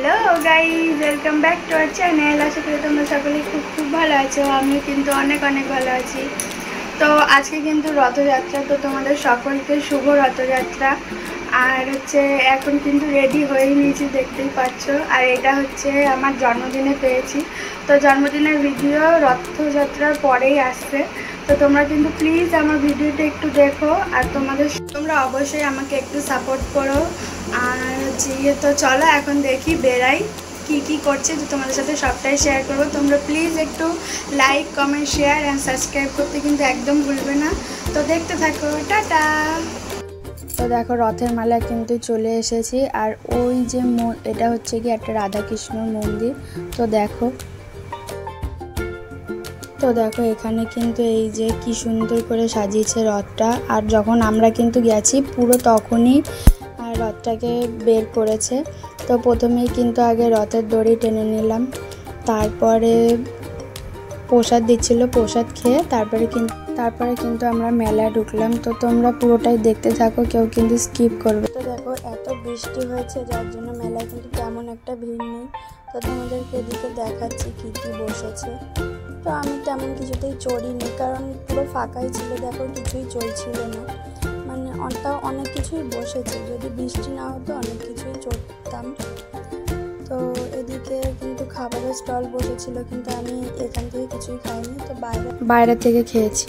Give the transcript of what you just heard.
Hello guys, welcome back to our channel. আশা করি তোমরা সকলে খুব খুব ভালো আছো। আমিও কিন্তু অনেক অনেক ভালো আছি। তো আজকে কিন্তু রথযাত্রা, তো তোমাদের সকলকে শুভ রথযাত্রা। আর হচ্ছে এখন কিন্তু রেডি হয়ে নিয়েছি, দেখতেই পাচ্ছ। আর এটা হচ্ছে আমার জন্মদিনে পেয়েছি। তো জন্মদিনের ভিডিও রথযাত্রার পরেই আসছে। তো তোমরা কিন্তু প্লিজ আমার ভিডিওটা একটু দেখো, আর তোমরা অবশ্যই আমাকে একটু সাপোর্ট করো। আর হচ্ছে তো চলো এখন দেখি বেরাই কি করছে, তো তোমাদের সাথে সবটাই শেয়ার করবো। তোমরা প্লিজ একটু like, comment, share and subscribe করতে কিন্তু একদম ভুলবে না। তো দেখতে থাকো, টাটা। তো দেখো রথের মেলা কিন্তু চলে এসেছি। আর ওই যে এটা হচ্ছে কি একটা রাধাকৃষ্ণর মন্দির। তো দেখো এখানে কিন্তু এই যে কি সুন্দর করে সাজিয়েছে রথটা। আর যখন আমরা কিন্তু গেছি পুরো তখনই রথটাকে বের করেছে। তো প্রথমেই কিন্তু আগে রথের দড়ি টেনে নিলাম, তারপরে প্রসাদ দিচ্ছিল, প্রসাদ খেয়ে তারপরে কিন্তু আমরা মেলায় ঢুকলাম। তো তোমরা পুরোটাই দেখতে থাকো, কেউ কিন্তু স্কিপ করবে। তো দেখো এত বৃষ্টি হয়েছে যার জন্য মেলায় কিন্তু তেমন একটা ভিড় নেই। তো তোমাদেরকে এদিকে দেখাচ্ছি কি বসেছে। তো আমি তেমন কিছুতেই চড়িনি, কারণ পুরো ফাঁকাই ছিল। দেখো কিছুই চলছিল না, মানে অনেক কিছুই বসেছে। যদি বৃষ্টি না হতো অনেক কিছুই চড়তাম। তো এদিকে কিন্তু খাবারের স্টল বসেছিল, কিন্তু আমি এখান থেকে কিছুই খাইনি, তো বাইরে থেকে খেয়েছি।